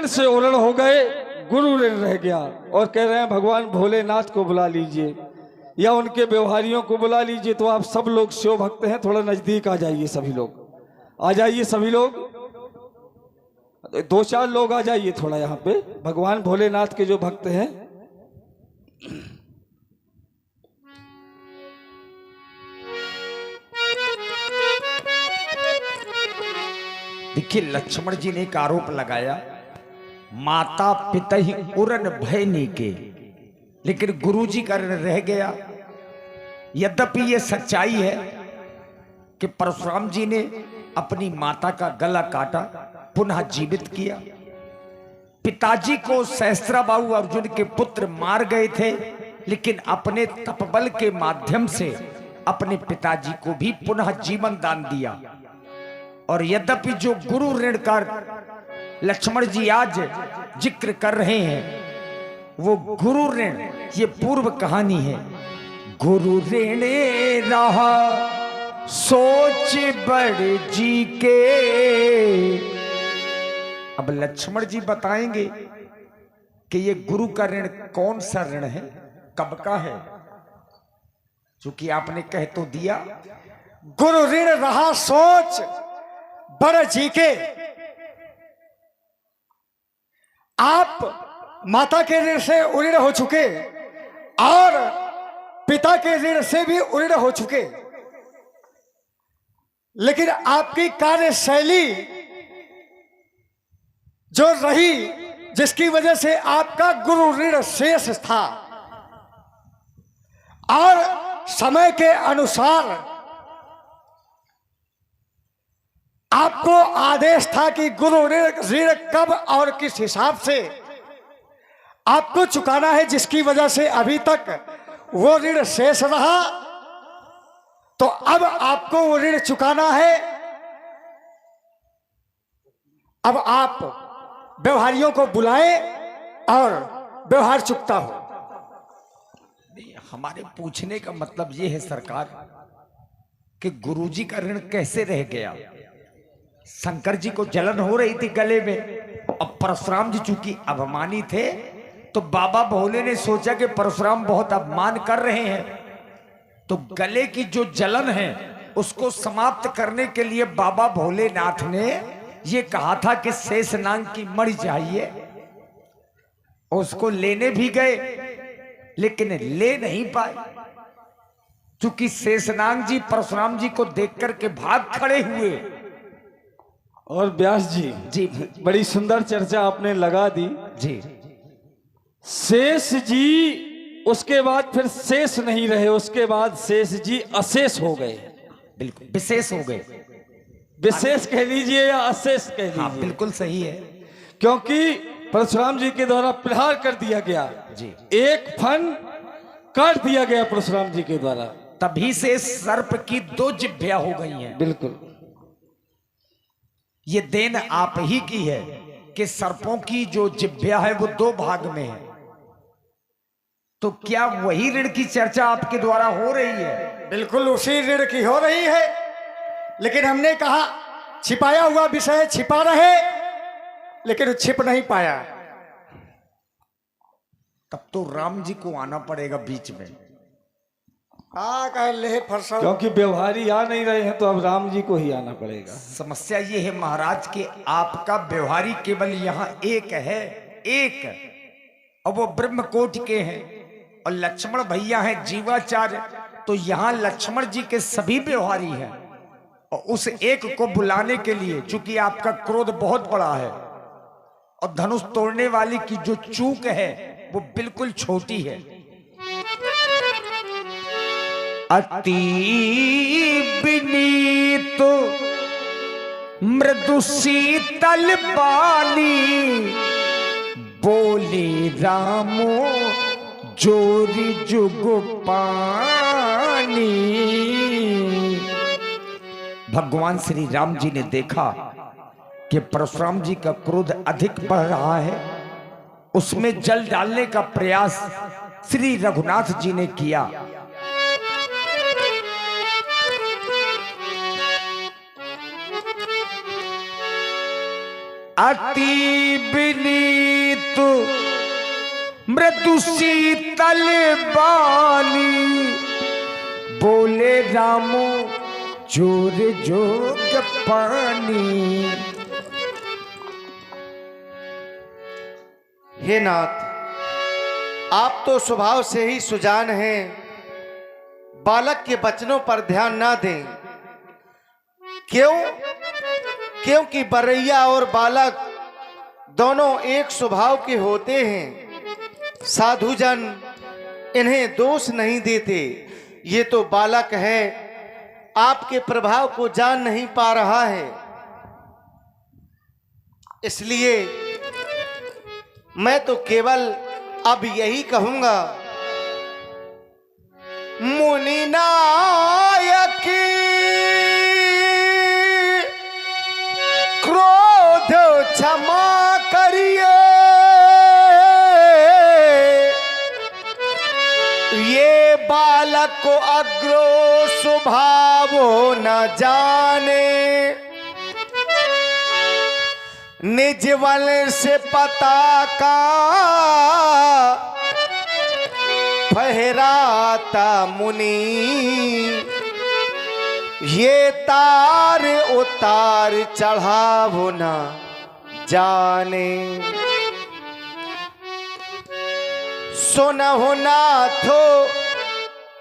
ऋण से उऋण हो गए, गुरु ऋण रह गया। और कह रहे हैं भगवान भोलेनाथ को बुला लीजिए या उनके व्यवहारियों को बुला लीजिए। तो आप सब लोग शिव भक्त हैं, थोड़ा नजदीक आ जाइए, सभी लोग आ जाइए, सभी लोग 2-4 लोग आ जाइए थोड़ा यहाँ पे, भगवान भोलेनाथ के जो भक्त हैं। देखिए, लक्ष्मण जी ने एक आरोप लगाया, माता पिता ही उरन भय नीके, लेकिन गुरु जी का ऋण रह गया। यद्यपि यह सच्चाई है कि परशुराम जी ने अपनी माता का गला काटा, पुनः जीवित किया। पिताजी को सहस्त्राबाहु अर्जुन के पुत्र मार गए थे, लेकिन अपने तपबल के माध्यम से अपने पिताजी को भी पुनः जीवन दान दिया। और यद्यपि जो गुरु ऋण का लक्ष्मण जी आज जिक्र कर रहे हैं, वो गुरु ऋण ये पूर्व कहानी है। गुरु ऋण रहा सोच बड़ जी के। अब लक्ष्मण जी बताएंगे कि ये गुरु का ऋण कौन सा ऋण है, कब का है। चूंकि आपने कह तो दिया, गुरु ऋण रहा सोच बड़ जी के। आप माता के ऋण से उऋण हो चुके और पिता के ऋण से भी उऋण हो चुके, लेकिन आपकी कार्यशैली जो रही, जिसकी वजह से आपका गुरु ऋण शेष था, और समय के अनुसार आपको आदेश था कि गुरु ऋण कब और किस हिसाब से आपको चुकाना है, जिसकी वजह से अभी तक वो ऋण शेष रहा। तो अब आपको वो ऋण चुकाना है। अब आप व्यवहारियों को बुलाएं और व्यवहार चुकता हो। हमारे पूछने का मतलब ये है सरकार कि गुरुजी का ऋण कैसे रह गया। शंकर जी को जलन हो रही थी गले में, अब परशुराम जी चूंकि अभिमानी थे, तो बाबा भोले ने सोचा कि परशुराम बहुत अपमान कर रहे हैं, तो गले की जो जलन है उसको समाप्त करने के लिए बाबा भोलेनाथ ने ये कहा था कि शेषनाग की मणि चाहिए। उसको लेने भी गए, लेकिन ले नहीं पाए, क्योंकि शेषनाग जी परशुराम जी को देख करके भाग खड़े हुए। और व्यास जी जी बड़ी सुंदर चर्चा आपने लगा दी जी। शेष जी उसके बाद फिर शेष नहीं रहे, उसके बाद शेष जी अशेष हो गए। बिल्कुल विशेष हो गए, विशेष कह लीजिए या अशेष कह लीजिए। हाँ बिल्कुल सही है, क्योंकि परशुराम जी के द्वारा प्रहार कर दिया गया जी। एक फन काट दिया गया परशुराम जी के द्वारा, तभी से सर्प की 2 जिभ्या हो गई हैं। बिल्कुल ये देन आप ही की है कि सर्पों की जो जिभ्या है वो 2 भाग में है। तो क्या वही ऋण की चर्चा आपके द्वारा हो रही है? बिल्कुल उसी ऋण की हो रही है, लेकिन हमने कहा छिपाया हुआ विषय छिपा रहे, लेकिन छिप नहीं पाया। तब तो राम जी को आना पड़ेगा बीच में। कह ले फरसा, क्योंकि व्यवहारी आ नहीं रहे हैं, तो अब राम जी को ही आना पड़ेगा। समस्या ये है महाराज कि आपका व्यवहारी केवल यहाँ एक है, एक, और वो ब्रह्मकोटि के हैं, और लक्ष्मण भैया हैं जीवाचार्य। तो यहाँ लक्ष्मण जी के सभी व्यवहारी हैं, और उस एक को बुलाने के लिए, चूंकि आपका क्रोध बहुत बड़ा है और धनुष तोड़ने वाली की जो चूक है वो बिल्कुल छोटी है। अति विनीत मृदु शीतल बानी, बोले रामो जोरी जुग पानी। भगवान श्री राम जी ने देखा कि परशुराम जी का क्रोध अधिक बढ़ रहा है, उसमें जल डालने का प्रयास श्री रघुनाथ जी ने किया। अति विनीत मृदु शीतल बानी, बोले रामो जोर जोग पानी। हे नाथ, आप तो स्वभाव से ही सुजान हैं, बालक के वचनों पर ध्यान ना दें। क्यों? क्योंकि बरैया और बालक दोनों एक स्वभाव के होते हैं। साधुजन इन्हें दोष नहीं देते। ये तो बालक है, आपके प्रभाव को जान नहीं पा रहा है, इसलिए मैं तो केवल अब यही कहूंगा, मुनि नायक क्रोध क्षमा करिए, ये बालक को अग्रो स्वभाव न जाने, निज बल से पता का फहराता मुनि, ये तार उतार चढ़ावो ना जाने। सुनहु नाथो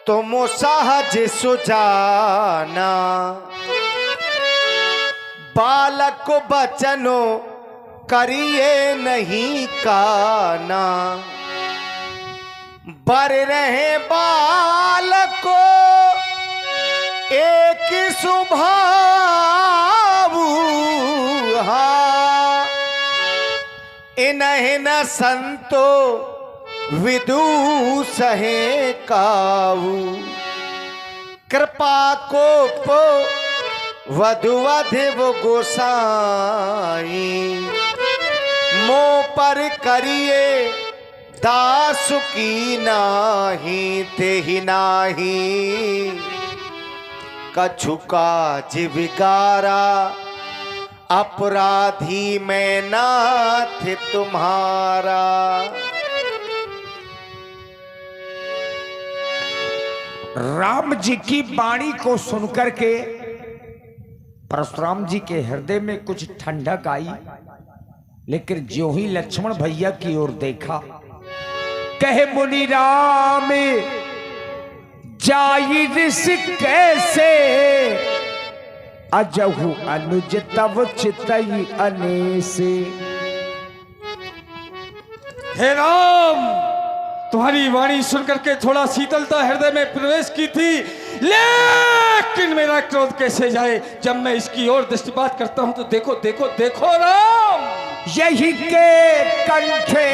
तुम सहज सुजाना, बालक को बचनो करिए नहीं काना, बर रहे बालक को एक स्वभाव, इन्हें न संतो विदु सहे काऊ, कृपा कोप वधुवधिव गोसाई, मोह पर करिए दास की नाही तेहि नाही, कछुका जीविकारा अपराधी मैं नाथ तुम्हारा। राम जी की वाणी को सुनकर के परशुराम जी के हृदय में कुछ ठंडक आई, लेकिन ज्यों ही लक्ष्मण भैया की ओर देखा, कहे मुनि राम जाई ऋष कैसे, अजहु अनुज तव चितई अनेसे। हे राम, तुम्हारी वाणी सुनकर के थोड़ा शीतलता हृदय में प्रवेश की थी, लेकिन मेरा क्रोध कैसे जाए जब मैं इसकी ओर दृष्टिपात करता हूं तो देखो देखो देखो राम, यही के कंठे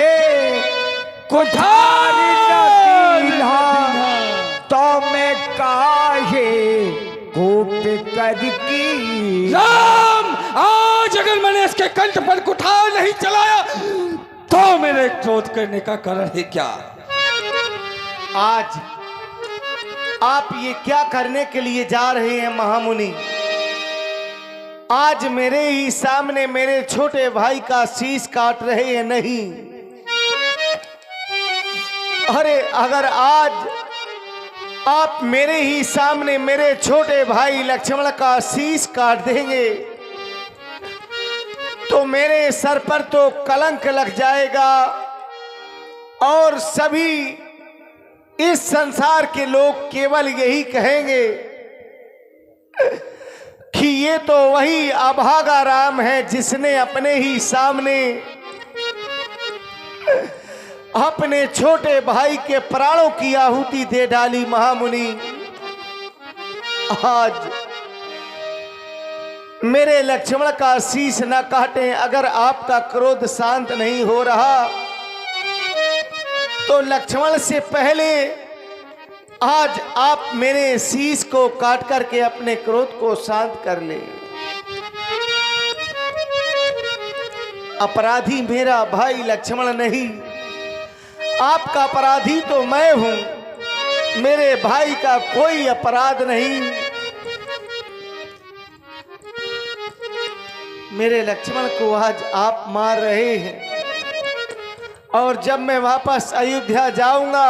कुठारी तो मैं काहे कोप कर की। राम, आज अगर मैंने इसके कंठ पर कुठार नहीं चलाया तो मेरे क्रोध करने का कारण है क्या? आज आप ये क्या करने के लिए जा रहे हैं महामुनि? आज मेरे ही सामने मेरे छोटे भाई का शीश काट रहे हैं नहीं? अरे अगर आज आप मेरे ही सामने मेरे छोटे भाई लक्ष्मण का शीश काट देंगे तो मेरे सर पर तो कलंक लग जाएगा और सभी इस संसार के लोग केवल यही कहेंगे कि ये तो वही अभागा राम है जिसने अपने ही सामने अपने छोटे भाई के प्राणों की आहुति दे डाली। महामुनि, आज मेरे लक्ष्मण का शीश न काटें। अगर आपका क्रोध शांत नहीं हो रहा तो लक्ष्मण से पहले आज आप मेरे शीश को काट करके अपने क्रोध को शांत कर ले। अपराधी मेरा भाई लक्ष्मण नहीं, आपका अपराधी तो मैं हूं। मेरे भाई का कोई अपराध नहीं। मेरे लक्ष्मण को आज आप मार रहे हैं और जब मैं वापस अयोध्या जाऊंगा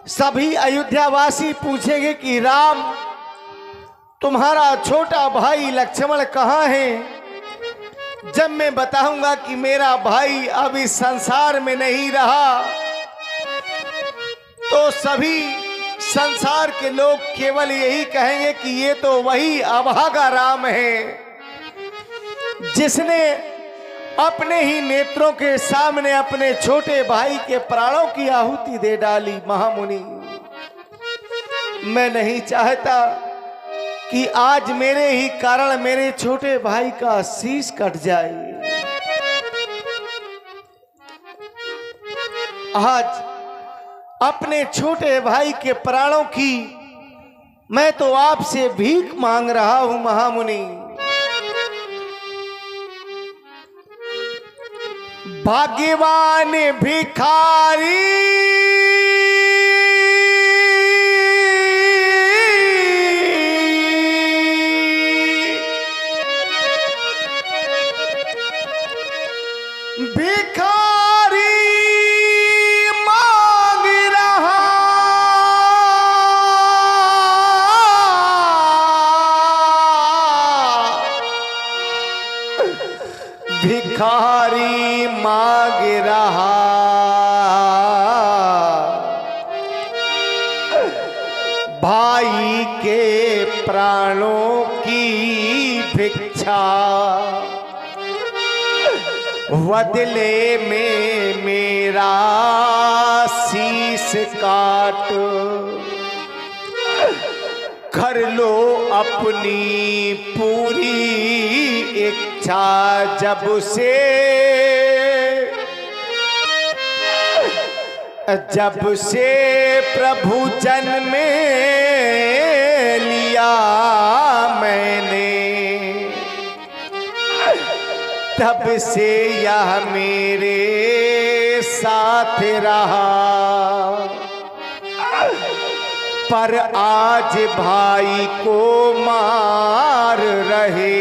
सभी अयोध्यावासी पूछेंगे कि राम तुम्हारा छोटा भाई लक्ष्मण कहाँ है। जब मैं बताऊंगा कि मेरा भाई अब इस संसार में नहीं रहा तो सभी संसार के लोग केवल यही कहेंगे कि ये तो वही अभागा राम है जिसने अपने ही नेत्रों के सामने अपने छोटे भाई के प्राणों की आहुति दे डाली। महामुनि, मैं नहीं चाहता कि आज मेरे ही कारण मेरे छोटे भाई का शीश कट जाए। आज अपने छोटे भाई के प्राणों की मैं तो आपसे भीख मांग रहा हूं महामुनि। भाग्यवान भिखारी मांग रहा भिखारी मांग रहा भाई के प्राणों की भिक्षा, बदले में मेरा शीश काट कर लो अपनी पूरी इच्छा। जब से प्रभु जन्मे लिया मैंने तब से यह मेरे साथ रहा, पर आज भाई को मार रहे,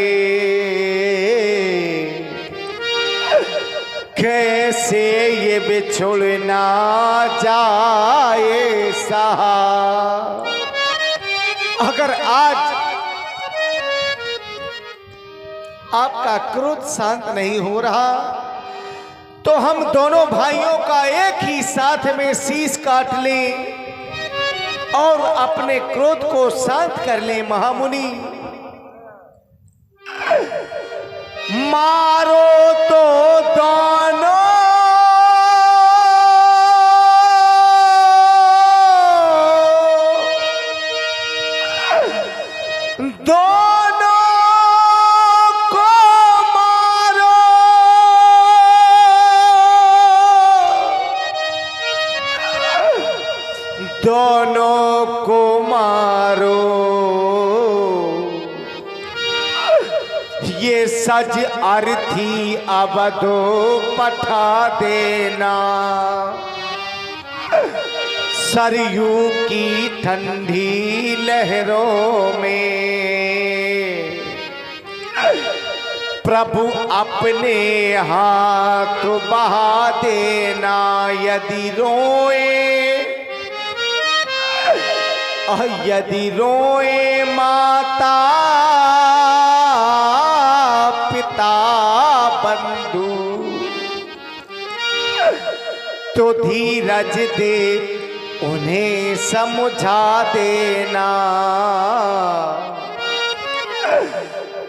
कैसे ये बिछुड़ना जाए सहा। अगर आज आपका क्रोध शांत नहीं हो रहा तो हम दोनों भाइयों का एक ही साथ में शीश काट लें और अपने क्रोध को शांत कर लें। महामुनि, मारो तो दोनों दोनों को मारो, ये सज अर्थी अवधो पठा देना, सरयू की ठंडी लहरों में प्रभु अपने हाथ बहा देना। यदि रोए माता पिता बंधु तो धीरज दे उन्हें समझा देना।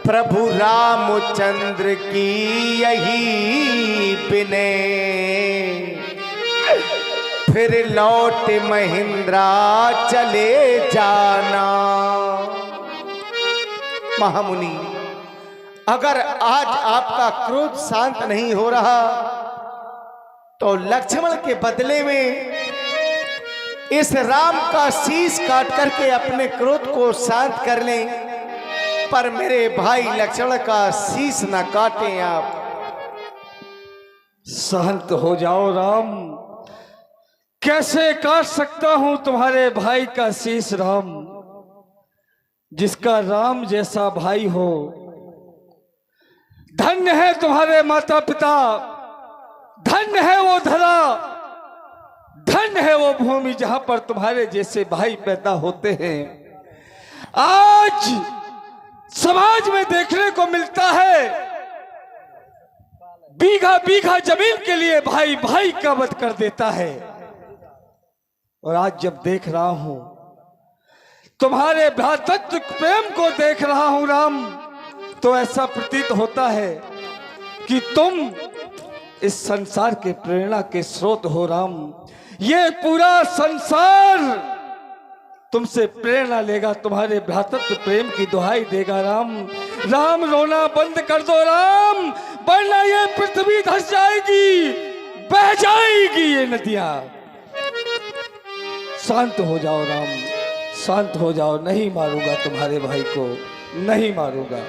प्रभु रामचंद्र की यही विनय, फिर लौट महिंद्रा चले जाना। महामुनि, अगर आज आपका क्रोध शांत नहीं हो रहा तो लक्ष्मण के बदले में इस राम का शीश काट करके अपने क्रोध को शांत कर लें, पर मेरे भाई लक्ष्मण का शीश न काटें आप। शांत हो जाओ राम, कैसे काट सकता हूं तुम्हारे भाई का शीश राम, जिसका राम जैसा भाई हो। धन्य है तुम्हारे माता पिता, धन्य है वो वो धरा, धन है वो भूमि जहां पर तुम्हारे जैसे भाई पैदा होते हैं। आज समाज में देखने को मिलता है बीघा बीघा जमीन के लिए भाई भाई का वध कर देता है। और आज जब देख रहा हूं तुम्हारे भ्रातृत्व प्रेम को देख रहा हूं राम, तो ऐसा प्रतीत होता है कि तुम इस संसार के प्रेरणा के स्रोत हो राम। ये पूरा संसार तुमसे प्रेरणा लेगा, तुम्हारे भ्रातृत्व प्रेम की दुहाई देगा राम। राम रोना बंद कर दो राम, वरना ये पृथ्वी धस जाएगी, बह जाएगी ये नदियां। शांत हो जाओ राम, शांत हो जाओ। नहीं मारूंगा तुम्हारे भाई को, नहीं मारूंगा।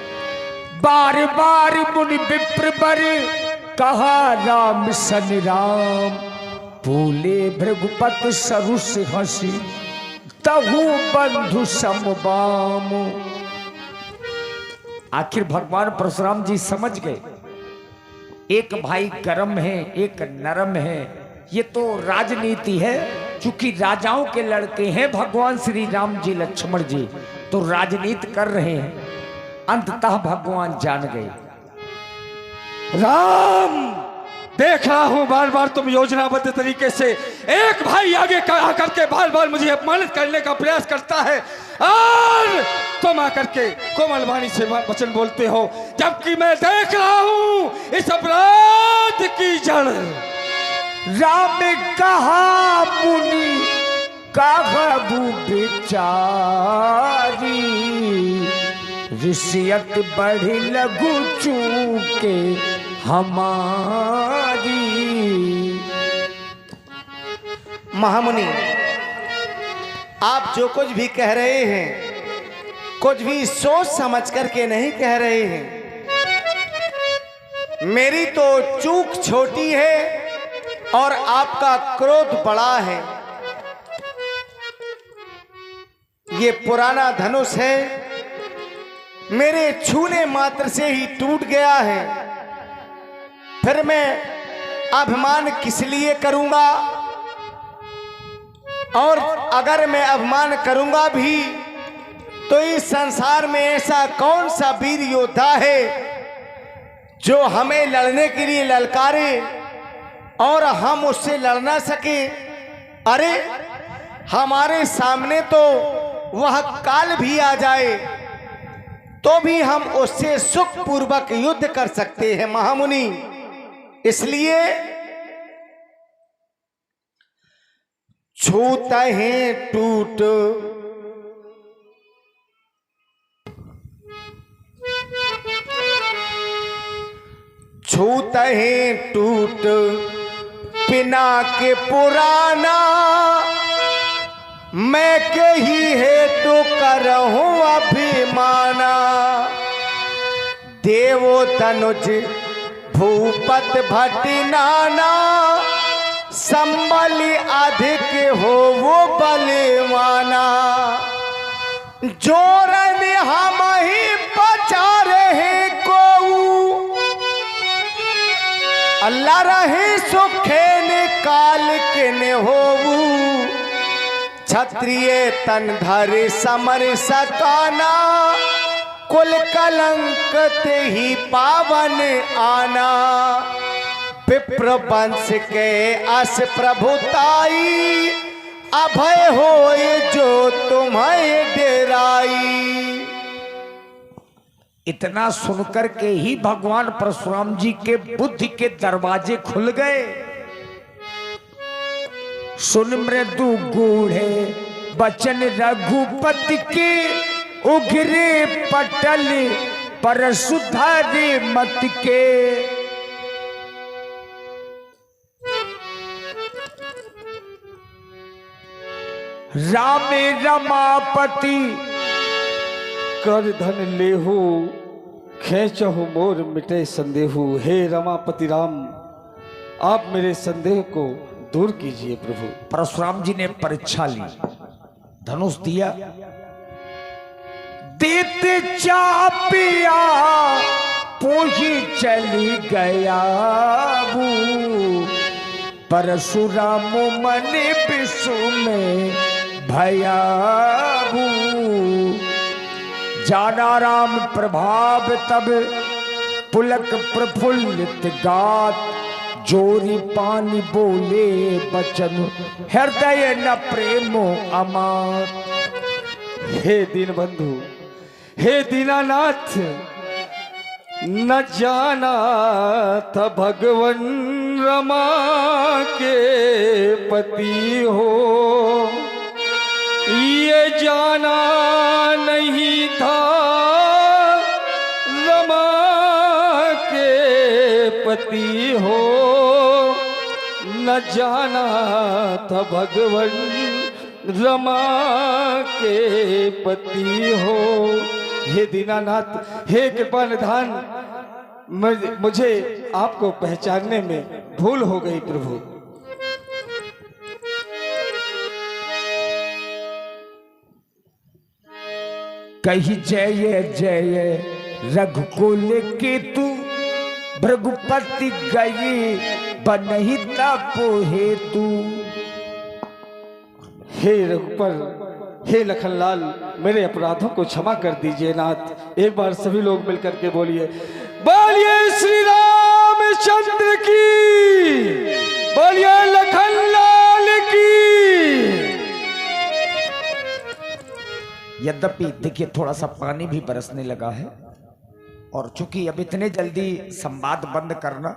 बार बार मुनि विप्र बर कहा राम सन राम, भूले भृगुपत सरुस हंसी तहु बंधु समबाम। आखिर भगवान परशुराम जी समझ गए, एक भाई गरम है एक नरम है। ये तो राजनीति है, चूंकि राजाओं के लड़के हैं भगवान श्री राम जी लक्ष्मण जी, तो राजनीति कर रहे हैं। अंततः भगवान जान गए। राम देख रहा हूं बार बार तुम योजनाबद्ध तरीके से एक भाई आगे आकर के बार बार मुझे अपमानित करने का प्रयास करता है, और तुम आकर के कोमल वाणी से वचन बोलते हो, जबकि मैं देख रहा हूं इस अपराध की जड़। राम कहा मुनि कहबू बिचारी, ऋषियत बढ़ी लघु चूके हमारी। महामुनि, आप जो कुछ भी कह रहे हैं, कुछ भी सोच समझ करके नहीं कह रहे हैं। मेरी तो चूक छोटी है और आपका क्रोध बड़ा है। ये पुराना धनुष है, मेरे छूने मात्र से ही टूट गया है, फिर मैं अभिमान किस लिए करूंगा? और अगर मैं अभिमान करूंगा भी तो इस संसार में ऐसा कौन सा वीर योद्धा है जो हमें लड़ने के लिए ललकारे और हम उससे लड़ ना सके? अरे हमारे सामने तो वह काल भी आ जाए तो भी हम उससे सुखपूर्वक युद्ध कर सकते हैं महामुनि। इसलिए छूता है टूट छूता है टूट पिना के पुराना, मैं कही है तो करहूं अभिमाना। देवो तनुज भूपत भटनाना, संबल अधिक हो वो बलवाना। जोरन हम ही बचा रहे को, अल्लाह रहे सुखे ने काल के ने होवू। क्षत्रिय तन धर समर सकाना, कुल कलंक ते ही पावन आना। विप्र वंश के अस प्रभुताई, अभय होए जो तुम्हें डेराई। इतना सुनकर के ही भगवान परशुराम जी के बुद्धि के दरवाजे खुल गए। सुन मृदु गूढ़े बचन रघुपति के, उघरे पटल पर सुधारे मत के। रामे रमापति कर धन लेहु, खेचहु मोर मिटे संदेहु। हे रमापति राम, आप मेरे संदेह को दूर कीजिए प्रभु। परशुराम जी ने परीक्षा ली, धनुष दिया, देते चापिया पोही चली गया वो। परशुराम मन विषु में भयाबू। जाना राम प्रभाव तब पुलक प्रफुल्लित गात, जोरी पानी बोले बचन हृदय न प्रेमो अमात। हे दीनबंधु, हे दीनानाथ, न जाना था भगवन रमा के पति हो, ये जाना नहीं था रमा के पति हो, न जाना था भगवन रमा के पति हो। हे दीनानाथ, हे कृपा निधान, मुझे आपको पहचानने में भूल हो गई प्रभु। कही जय जय रघुकुल केतु, भृगुपति गई बनहि तपो हेतु। हे रघुपर, हे लखनलाल, मेरे अपराधों को क्षमा कर दीजिए नाथ। एक बार सभी लोग मिलकर के बोलिए, बोलिए श्री रामचंद्र की, बोलिए लखनलाल की। यद्यपि देखिए थोड़ा सा पानी भी बरसने लगा है, और चूंकि अब इतने जल्दी संवाद बंद करना